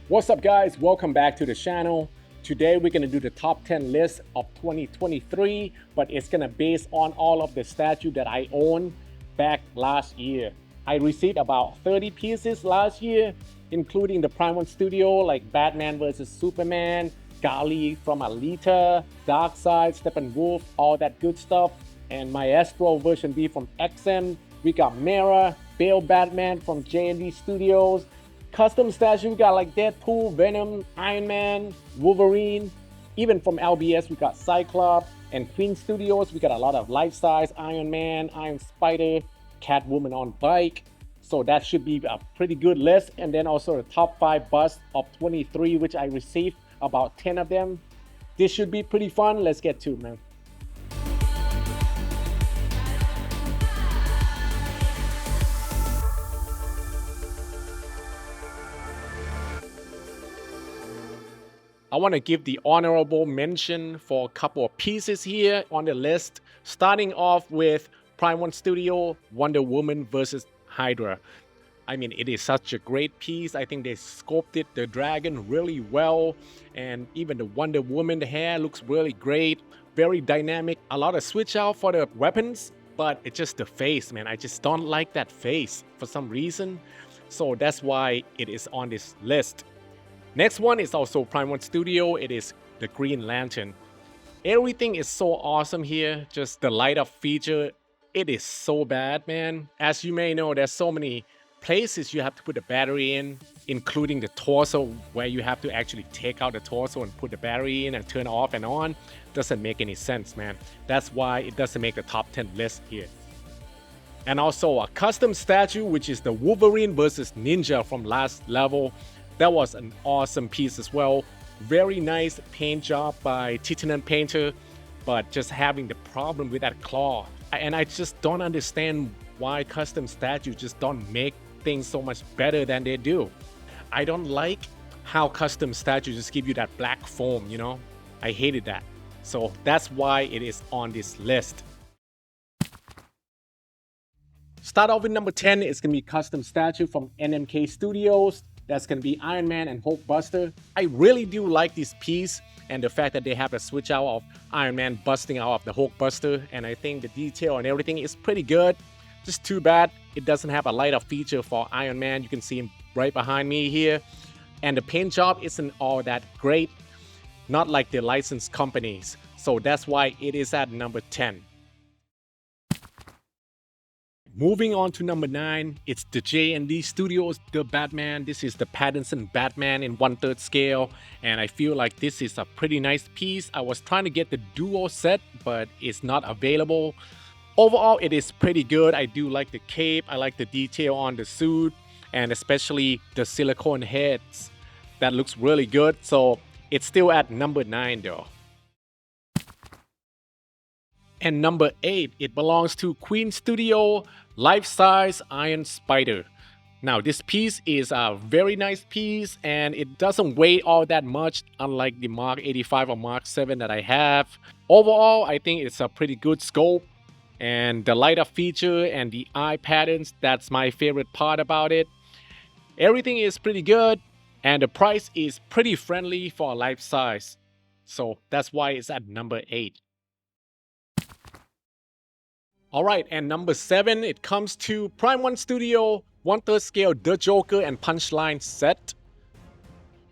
What's up guys, welcome back to the channel. Today we're going to do the top 10 list of 2023, but it's going to base on all of the statue that I owned back last year. I received about 30 pieces last year, including the Prime 1 Studio like Batman vs Superman, Gali from Alita, Darkseid, Steppenwolf, all that good stuff, and Maestro version B from XM. We got Mera, Bale Batman from J&D Studios. Custom statue, we got like Deadpool, Venom, Iron Man, Wolverine. Even from LBS, we got Cyclops. And Queen Studios, we got a lot of life-size Iron Man, Iron Spider, Catwoman on bike. So that should be a pretty good list. And then also the top 5 busts of 23, which I received about 10 of them. This should be pretty fun. Let's get to it, man. I want to give the honorable mention for a couple of pieces here on the list, starting off with Prime 1 Studio, Wonder Woman vs. Hydra. I mean, it is such a great piece. I think they sculpted the dragon really well, and even the Wonder Woman, the hair looks really great, very dynamic. A lot of switch out for the weapons, but it's just the face, man. I just don't like that face for some reason. So that's why it is on this list. Next one is also Prime 1 Studio. It is the Green Lantern. Everything is so awesome here. Just the light up feature. It is so bad, man. As you may know, there's so many places you have to put the battery in, including the torso, where you have to actually take out the torso and put the battery in and turn off and on. Doesn't make any sense, man. That's why it doesn't make the top 10 list here. And also a custom statue, which is the Wolverine versus Ninja from last level. That was an awesome piece as well. Very nice paint job by Titanen Painter, but just having the problem with that claw. And I just don't understand why custom statues just don't make things so much better than they do. I don't like how custom statues just give you that black foam, you know? I hated that. So that's why it is on this list. Start off with number 10. It's gonna be custom statue from NMK Studios. That's going to be Iron Man and Hulkbuster. I really do like this piece and the fact that they have a switch out of Iron Man busting out of the Hulkbuster, and I think the detail and everything is pretty good. Just too bad it doesn't have a light up feature for Iron Man. You can see him right behind me here. And the paint job isn't all that great, not like the licensed companies. So that's why it is at number 10. Moving on to number 9, it's the J&D Studios, The Batman. This is the Pattinson Batman in 1/3 scale, and I feel like this is a pretty nice piece. I was trying to get the duo set, but it's not available. Overall, it is pretty good. I do like the cape, I like the detail on the suit, and especially the silicone heads. That looks really good, so it's still at number 9 though. And number 8, it belongs to Queen Studio, life-size Iron Spider. Now this piece is a very nice piece and it doesn't weigh all that much, unlike the Mark 85 or Mark 7 that I have. Overall, I think it's a pretty good scope, and the light up feature and the eye patterns, that's my favorite part about it. Everything is pretty good and the price is pretty friendly for a life size. So that's why it's at number 8. Alright, and number 7, it comes to Prime 1 Studio, 1/3 scale The Joker and Punchline set.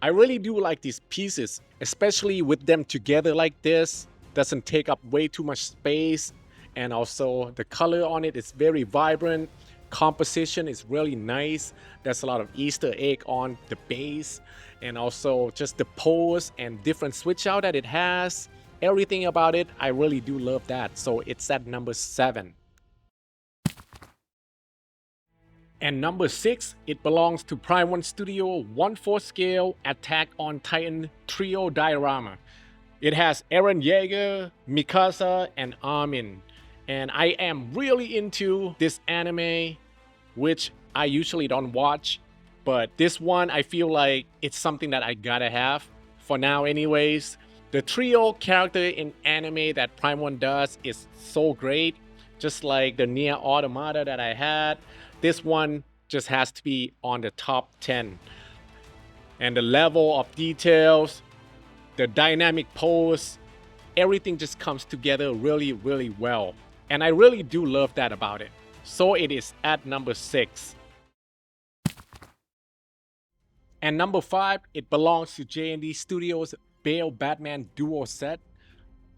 I really do like these pieces, especially with them together like this. Doesn't take up way too much space, and also the color on it is very vibrant. Composition is really nice. There's a lot of Easter egg on the base, and also just the pose and different switch out that it has. Everything about it, I really do love that. So it's at number 7. And number 6, it belongs to Prime 1 Studio 1/4 scale Attack on Titan trio diorama. It has Eren Yeager, Mikasa, and Armin. And I am really into this anime, which I usually don't watch. But this one, I feel like it's something that I gotta have for now anyways. The trio character in anime that Prime 1 does is so great. Just like the Nier Automata that I had, this one just has to be on the top 10. And the level of details, the dynamic pose, everything just comes together really, really well. And I really do love that about it. So it is at number 6. And number 5, it belongs to J&D Studios' Bale Batman Duo Set.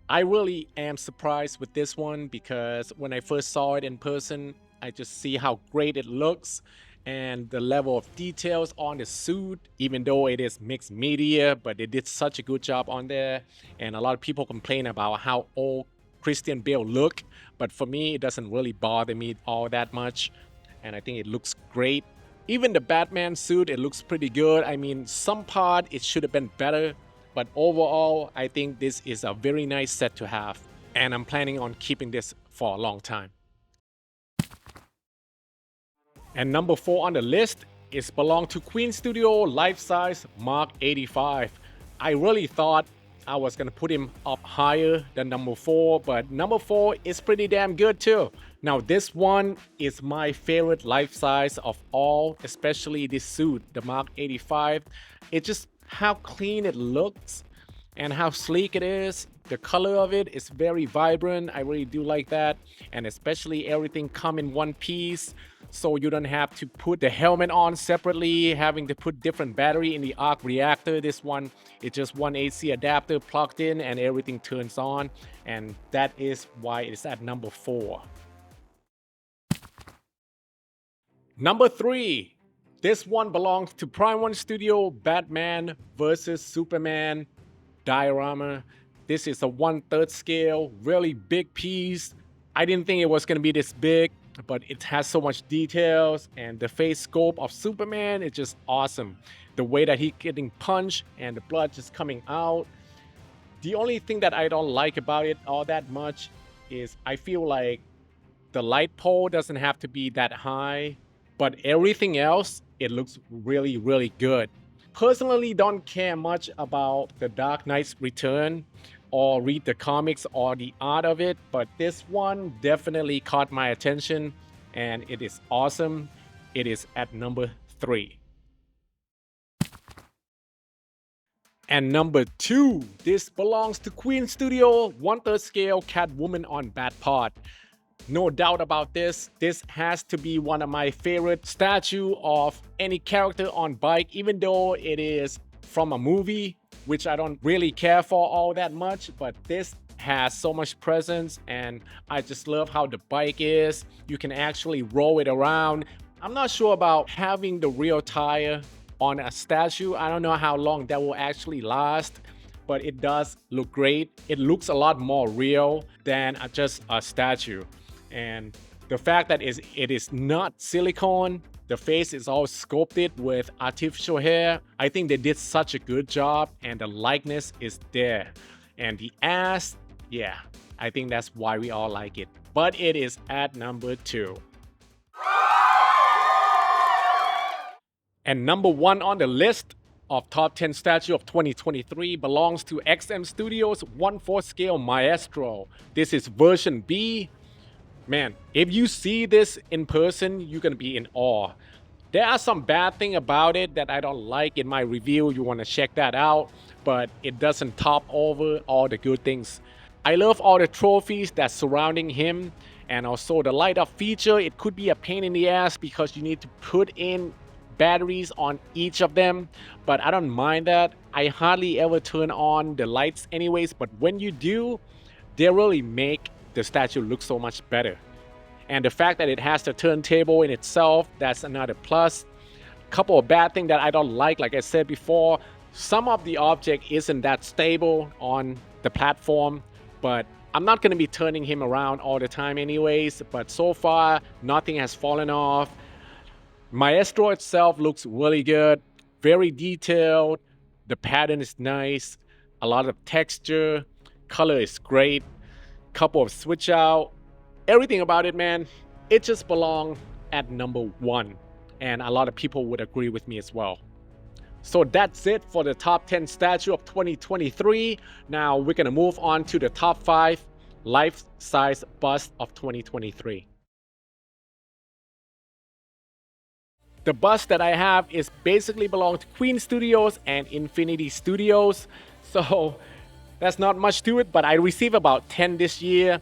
I really am surprised with this one because when I first saw it in person, I just see how great it looks and the level of details on the suit, even though it is mixed media, but they did such a good job on there. And a lot of people complain about how old Christian Bale look, but for me, it doesn't really bother me all that much. And I think it looks great. Even the Batman suit, it looks pretty good. I mean, some part it should have been better, but overall, I think this is a very nice set to have. And I'm planning on keeping this for a long time. And number 4 on the list is belong to Queen Studio life-size Mark 85. I really thought I was gonna put him up higher than number 4, but number 4 is pretty damn good too. Now this one is my favorite life size of all, especially this suit, the Mark 85. It's just how clean it looks and how sleek it is. The color of it is very vibrant. I really do like that. And especially everything come in one piece, so you don't have to put the helmet on separately, having to put different battery in the arc reactor. This one, it's just one AC adapter plugged in and everything turns on. And that is why it's at number 4. Number 3, this one belongs to Prime 1 Studio Batman vs Superman diorama. This is a 1/3 scale, really big piece. I didn't think it was gonna be this big, but it has so much details, and the face scope of Superman is just awesome. The way that he's getting punched and the blood just coming out. The only thing that I don't like about it all that much is I feel like the light pole doesn't have to be that high, but everything else, it looks really, really good. Personally, don't care much about the Dark Knight's Return or read the comics or the art of it, but this one definitely caught my attention and it is awesome. It is at number 3. And number 2, this belongs to Queen Studio 1/3 scale Catwoman on Batpod. No doubt about this. This has to be one of my favorite statue of any character on bike, even though it is from a movie, which I don't really care for all that much, but this has so much presence and I just love how the bike is. You can actually roll it around. I'm not sure about having the real tire on a statue. I don't know how long that will actually last, but it does look great. It looks a lot more real than just a statue. And the fact that it is not silicone, the face is all sculpted with artificial hair. I think they did such a good job and the likeness is there. And the ass, yeah, I think that's why we all like it. But it is at number 2. And number 1 on the list of top 10 statue of 2023 belongs to XM Studios 1/4 scale Maestro. This is version B. Man, if you see this in person, you're gonna be in awe. There are some bad things about it that I don't like in my review. You wanna check that out, but it doesn't top over all the good things. I love all the trophies that's surrounding him, and also the light up feature. It could be a pain in the ass because you need to put in batteries on each of them, but I don't mind that. I hardly ever turn on the lights anyways, but when you do, they really make the statue looks so much better. And the fact that it has the turntable in itself, that's another plus. Couple of bad things that I don't like I said before, some of the object isn't that stable on the platform, but I'm not going to be turning him around all the time anyways, but so far nothing has fallen off. Maestro itself looks really good, very detailed, the pattern is nice, a lot of texture, color is great. Couple of switch out, everything about it, man, it just belongs at number 1, and a lot of people would agree with me as well. So that's it for the top 10 statue of 2023. Now we're gonna move on to the top 5 life-size bust of 2023. The bus that I have is basically belong to Queen Studios and Infinity Studios. So that's not much to it, but I received about 10 this year.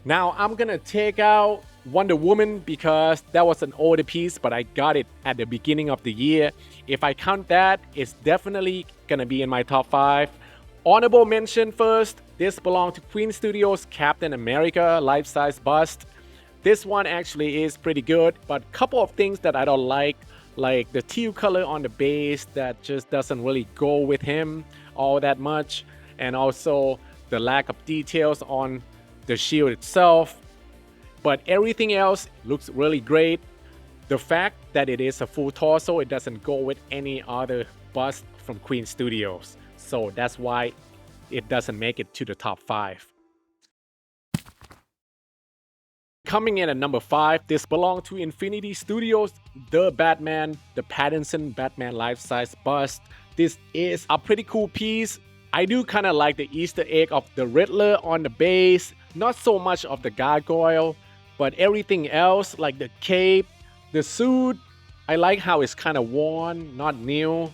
Now I'm gonna take out Wonder Woman because that was an older piece, but I got it at the beginning of the year. If I count that, it's definitely gonna be in my top 5. Honorable mention first, this belonged to Queen Studios Captain America life-size bust. This one actually is pretty good, but a couple of things that I don't like the teal color on the base that just doesn't really go with him all that much, and also the lack of details on the shield itself. But everything else looks really great. The fact that it is a full torso, it doesn't go with any other bust from Queen Studios. So that's why it doesn't make it to the top 5. Coming in at number 5, this belonged to Infinity Studios, the Batman, the Pattinson Batman life-size bust. This is a pretty cool piece. I do kind of like the Easter egg of the Riddler on the base, not so much of the gargoyle, but everything else like the cape, the suit, I like how it's kind of worn, not new.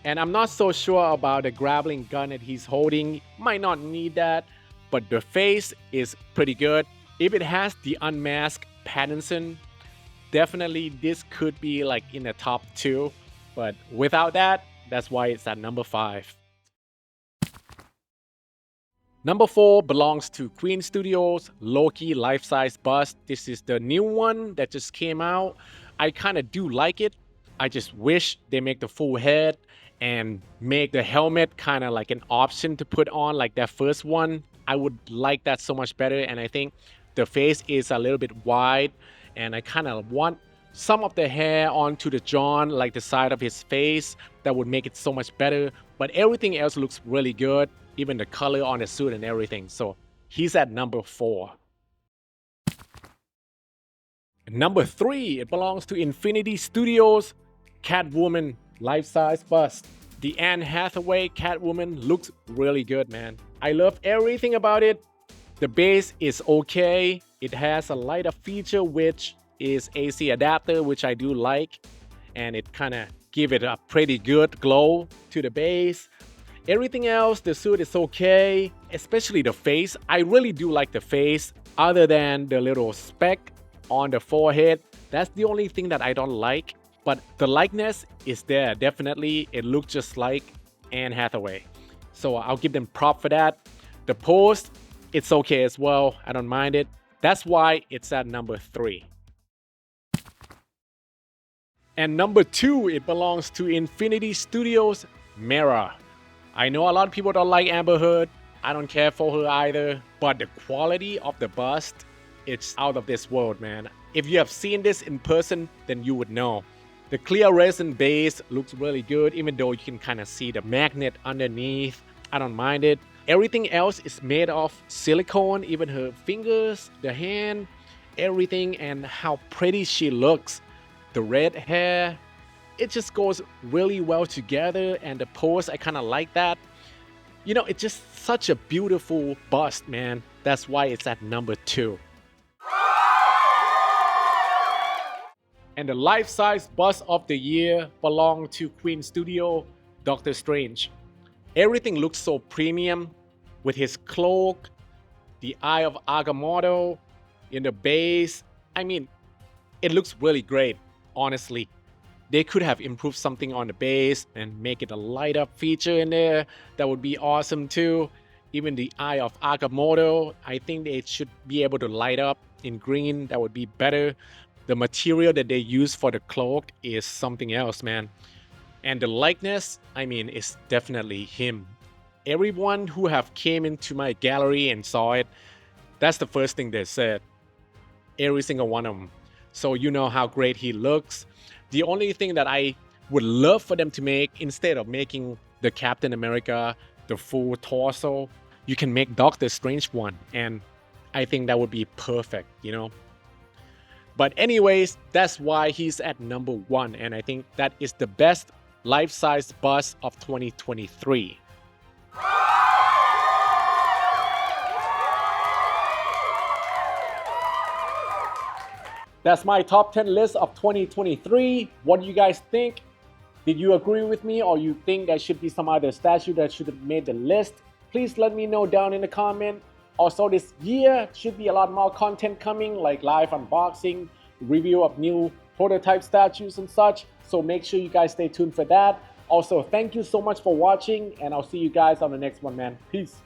And I'm not so sure about the grappling gun that he's holding, might not need that, but the face is pretty good. If it has the unmasked Pattinson, definitely this could be like in the top 2, but without that, that's why it's at number 5. Number 4 belongs to Queen Studios Loki life-size bust. This is the new one that just came out. I kind of do like it. I just wish they make the full head and make the helmet kind of like an option to put on like that first one. I would like that so much better, and I think the face is a little bit wide, and I kind of want some of the hair onto the jaw, like the side of his face. That would make it so much better, but everything else looks really good, even the color on the suit and everything. So he's at number 4. Number 3, it belongs to Infinity Studios Catwoman life-size bust. The Anne Hathaway Catwoman looks really good, man. I love everything about it. The base is okay. It has a lighter feature, which is AC adapter, which I do like, and it kind of give it a pretty good glow to the base. Everything else, the suit is okay, especially the face. I really do like the face, other than the little speck on the forehead. That's the only thing that I don't like, but the likeness is there, definitely. It looks just like Anne Hathaway, so I'll give them prop for that. The pose, it's okay as well. I don't mind it. That's why it's at number 3. And number 2, it belongs to Infinity Studios Mera. I know a lot of people don't like Amber Heard. I don't care for her either. But the quality of the bust, it's out of this world, man. If you have seen this in person, then you would know. The clear resin base looks really good, even though you can kind of see the magnet underneath. I don't mind it. Everything else is made of silicone, even her fingers, the hand, everything, and how pretty she looks. The red hair, it just goes really well together, and the pose, I kind of like that. You know, it's just such a beautiful bust, man. That's why it's at number 2. And the life-size bust of the year belonged to Queen Studio Doctor Strange. Everything looks so premium with his cloak, the Eye of Agamotto in the base. I mean, it looks really great, honestly. They could have improved something on the base and make it a light up feature in there. That would be awesome too. Even the Eye of Agamotto, I think they should be able to light up in green. That would be better. The material that they use for the cloak is something else, man. And the likeness, I mean, is definitely him. Everyone who have came into my gallery and saw it, that's the first thing they said. Every single one of them. So you know how great he looks. The only thing that I would love for them to make, instead of making the Captain America the full torso, you can make Doctor Strange one, and I think that would be perfect, you know. But anyways, that's why he's at number 1, and I think that is the best life-size bust of 2023. That's my top 10 list of 2023. What do you guys think? Did you agree with me, or you think there should be some other statue that should have made the list? Please let me know down in the comment. Also, this year should be a lot more content coming, like live unboxing, review of new prototype statues and such. So make sure you guys stay tuned for that. Also, thank you so much for watching, and I'll see you guys on the next one, man. Peace.